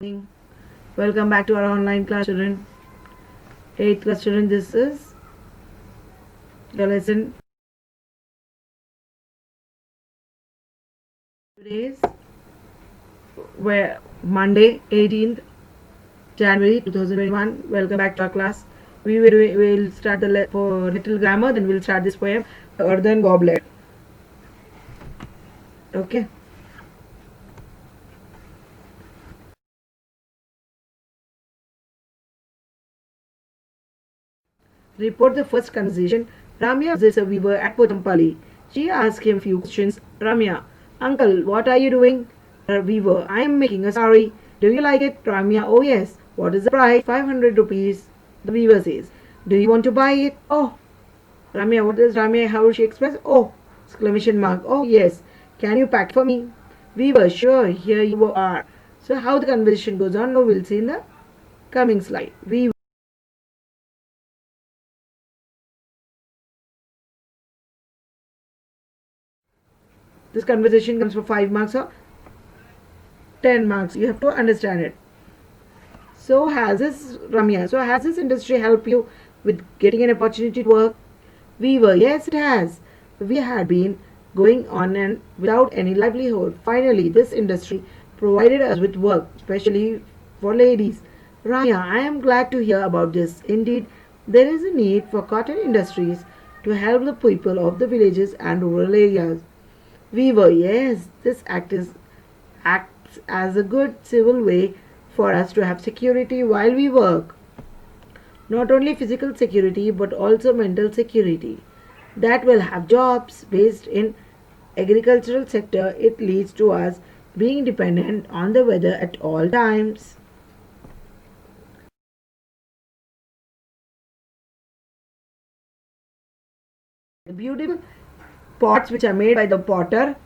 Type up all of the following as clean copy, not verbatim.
Morning. Welcome back to our online class, children. 8th class children, this is your lesson. Today is where Monday, 18th January 2021. Welcome back to our class. We will start the for little grammar, then we'll start this poem, The Earthen Goblet. Okay. Report the first conversation. Ramya visits a weaver at Pochampally. She asks him few questions. Ramya, uncle, what are you doing? Weaver, I am making a sari. Do you like it? Ramya, oh yes. What is the price? 500 rupees. The weaver says. Do you want to buy it? Oh. Ramya, what does Ramya, how she express? Oh. Exclamation mark. Oh yes. Can you pack for me? Weaver, sure, here you are. So how the conversation goes on, now we'll see in the coming slide. Weaver. This conversation comes for 5 marks or 10 marks. You have to understand it. So has this Ramya? So has this industry helped you with getting an opportunity to work? Weaver, yes, it has. We had been going on and without any livelihood. Finally, this industry provided us with work, especially for ladies. Ramya, I am glad to hear about this. Indeed, there is a need for cotton industries to help the people of the villages and rural areas. Weaver, yes, this acts as a good civil way for us to have security while we work. Not only physical security but also mental security. That will have jobs based in agricultural sector. It leads to us being dependent on the weather at all times. The beautiful pots which are made by the potter.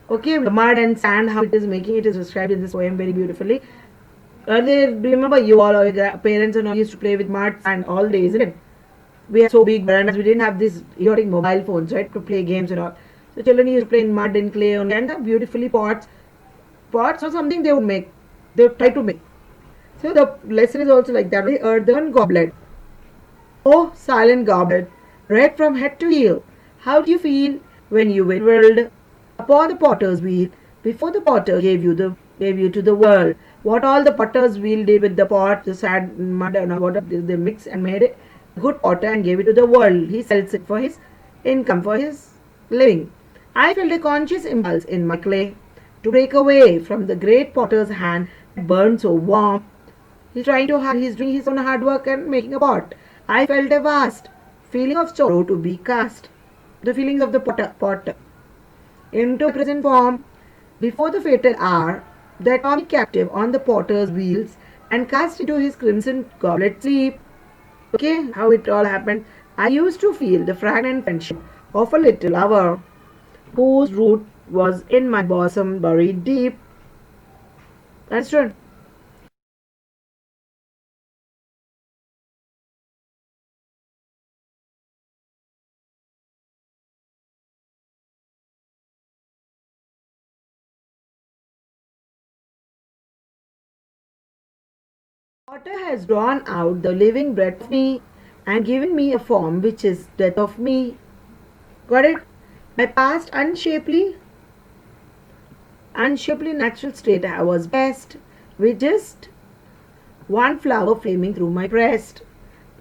Okay, the mud and sand, how it is making it is described in this poem very beautifully. Earlier, do you remember you all or your parents and all used to play with mud and all day, isn't it? We had so big verandas, we didn't have these idiotic mobile phones, right, to play games and all. So children used to play in mud and clay only, and the beautifully pots or something they would make. They would try to make. So the lesson is also like that. The earthen goblet. Oh, silent goblet, red from head to heel. How do you feel when you were whirled upon the potter's wheel before the potter gave you to the world? What all the potter's wheel did with the pot, the sand, mud, and all what they mixed and made it good potter and gave it to the world. He sells it for his income, for his living. I felt a conscious impulse in my clay to break away from the great potter's hand that burned so warm. He's doing his own hard work and making a pot. I felt a vast feeling of sorrow to be cast. The feelings of the potter into a present form before the fatal hour that saw me captive on the potter's wheels and cast into his crimson goblet sleep. Okay, how it all happened. I used to feel the fragrant friendship of a little lover whose root was in my bosom buried deep. Understood? Water has drawn out the living breath of me and given me a form which is death of me. Got it? My past unshapely natural state I was best with just one flower flaming through my breast.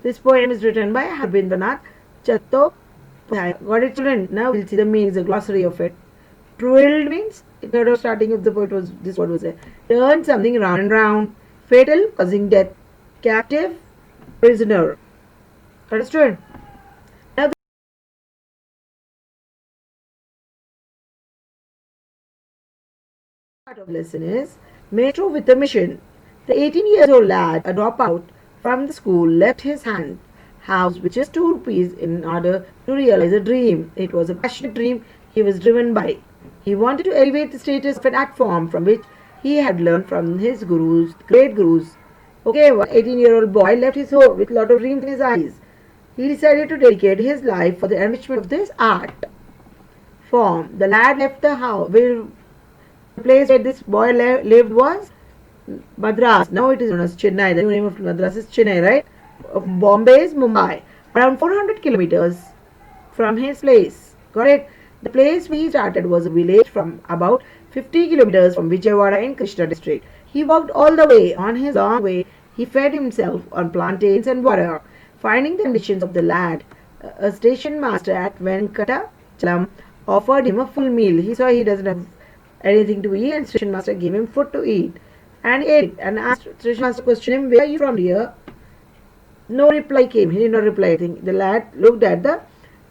This poem is written by Harbindranath Chattopadhyay. Got it, children? Now we'll see the meanings, the glossary of it. Twirled means, the starting of the poet was this word was there. Turn something round and round. Fatal, causing death. Captive, prisoner. Understood? Now the part of lesson is Metro with a mission. The 18 years old lad, a dropout from the school, left his hand house with just 2 rupees in order to realize a dream. It was a passionate dream he was driven by. He wanted to elevate the status of an art form from which he had learned from his gurus, great gurus. Okay, one 18-year-old boy left his home with a lot of dreams in his eyes. He decided to dedicate his life for the enrichment of this art form. The lad left the house. The place where this boy lived was Madras. Now it is known as Chennai. The new name of Madras is Chennai, right? Bombay is Mumbai. Around 400 kilometers from his place. Correct? The place where he started was a village from about 50 kilometers from Vijayawada in Krishna district. He walked all the way. On his long way, he fed himself on plantains and water. Finding the conditions of the lad, a station master at Venkatachalam offered him a full meal. He saw he doesn't have anything to eat, and station master gave him food to eat. And he ate it and asked station master questioned him, "Where are you from, dear?" No reply came. He did not reply anything. The lad looked at the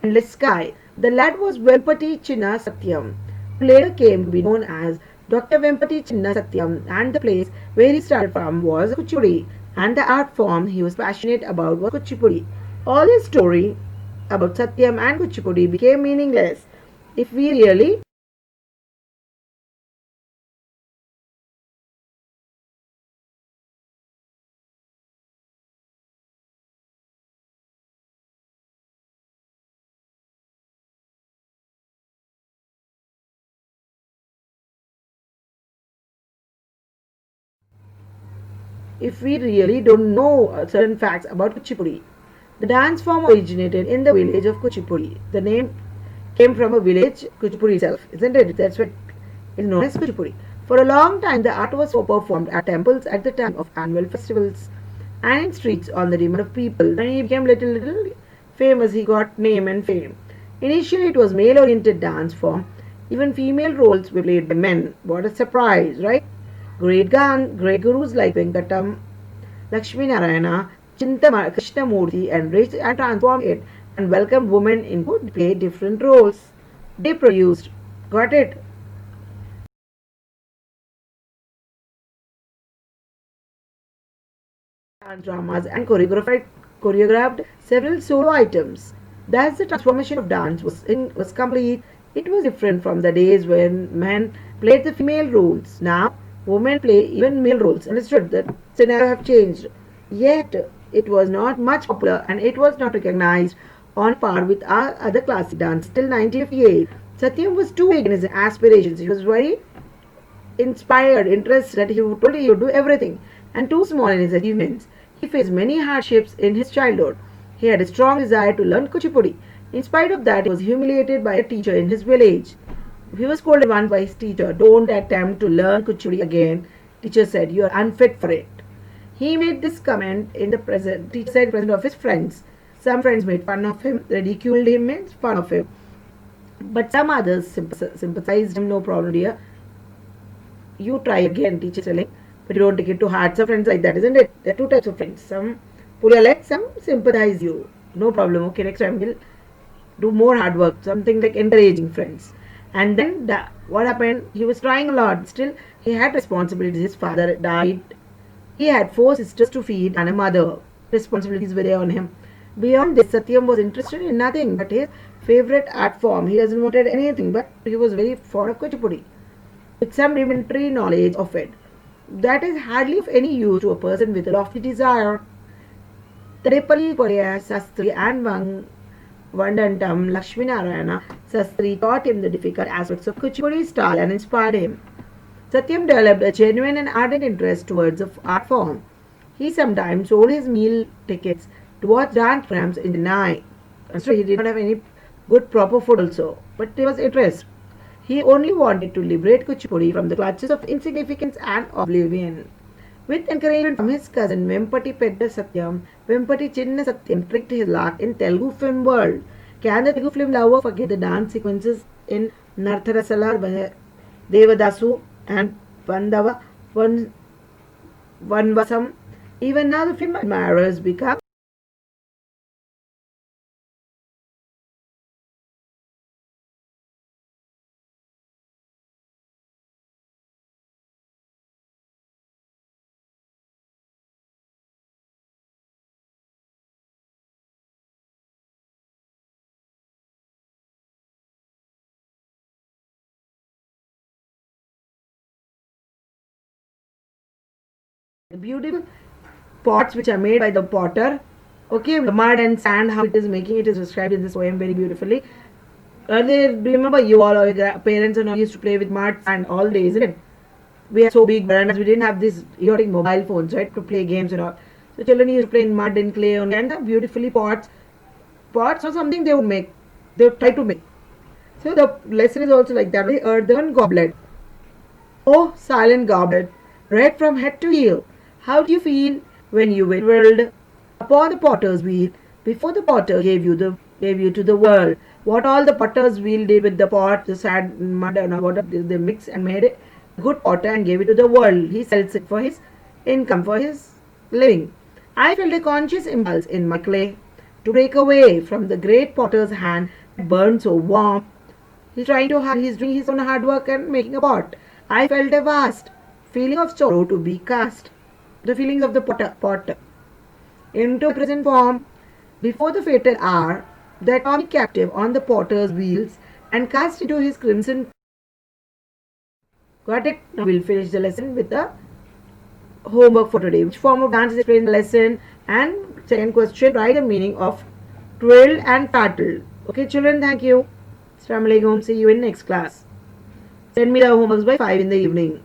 endless sky. The lad was Vempati Chinna Satyam, who later came to be known as Dr. Vempati Chinna Satyam, and the place where he started from was Kuchipudi, and the art form he was passionate about was Kuchipudi. All his story about Satyam and Kuchipudi became meaningless if we really don't know certain facts about Kuchipudi. The dance form originated in the village of Kuchipudi. The name came from a village, Kuchipudi itself, isn't it? That's what is known as Kuchipudi. For a long time, the art was performed at temples at the time of annual festivals and in streets on the demand of people. When he became little famous, he got name and fame. Initially, it was male-oriented dance form. Even female roles were played by men. What a surprise, right? Great gurus like Venkatam, Lakshmi Narayana, Chintamani, Krishnamurti enriched and transformed it and welcomed women into play different roles. They produced, got it, dance dramas and choreographed several solo items. Thus, the transformation of dance was complete. It was different from the days when men played the female roles. Now, women play even male roles. Understood? The scenario have changed. Yet, it was not much popular and it was not recognized on par with our other classic dance till 1958. Satyam was too big in his aspirations. He was very inspired, interested. He told he would do everything, and too small in his achievements. He faced many hardships in his childhood. He had a strong desire to learn Kuchipudi. In spite of that, he was humiliated by a teacher in his village. He was scolded once by his teacher, "Don't attempt to learn Kuchipudi again." Teacher said, "You are unfit for it." He made this comment in the present. Teacher said, present of his friends. Some friends made fun of him, ridiculed him, made fun of him. But some others sympathized him. "No problem, dear. You try again," teacher telling. "But you don't take it to heart." Some friends like that, isn't it? There are two types of friends. Some pull your leg, some sympathize you. No problem. Okay, next time we'll do more hard work. Something like encouraging friends. And then what happened? He was trying a lot. Still, he had responsibilities. His father died. He had four sisters to feed and a mother. Responsibilities were there on him. Beyond this, Satyam was interested in nothing but his favorite art form. He doesn't wanted anything, but he was very fond of Kuchipudi, with some rudimentary knowledge of it. That is hardly of any use to a person with a lofty desire. Tripali Poraya Sastri and Vandantam Lakshmi Narayana Sastri taught him the difficult aspects of Kuchipudi style and inspired him. Satyam developed a genuine and ardent interest towards the art form. He sometimes sold his meal tickets to watch dance programs in the night. So he did not have any good proper food also, but there was interest. He only wanted to liberate Kuchipudi from the clutches of insignificance and oblivion. With encouragement from his cousin Vempati Pedda Satyam, Vempati Chinna Satyam tricked his luck in Telugu film world. Can the Telugu film lover forget the dance sequences in Nartharasala, Devadasu and Pandava Vanvasam? Even now the film admirers become beautiful pots which are made by the potter. Okay, the mud and sand, how it is making it is described in this poem very beautifully. Earlier, do you remember you all or your parents and all used to play with mud and all day, isn't it? we had so big verandas, we didn't have these idiotic mobile phones, right, to play games and all. So children used to play in mud and clay only, and beautifully pots or something they would make. They would try to make. So the lesson is also like that. The earthen goblet. Oh, silent goblet, red from head to heel. How do you feel when you were whirled upon the potter's wheel before the potter gave you to the world? What all the potter's wheel did with the pot, the sand, mud, and what they mixed and made it a good potter and gave it to the world. He sells it for his income, for his living. I felt a conscious impulse in my clay to break away from the great potter's hand that burned so warm. He's doing his own hard work and making a pot. I felt a vast feeling of sorrow to be cast, the feelings of the potter into present form before the fatal hour that tore me captive on the potter's wheels and cast into his crimson. Got it? Now we'll finish the lesson with the homework for today. Which form of dance is explained in the lesson? And second question, write the meaning of twirl and tattle. Okay, children, thank you. Assalamu alaikum. See you in next class. Send me the homeworks by 5 in the evening.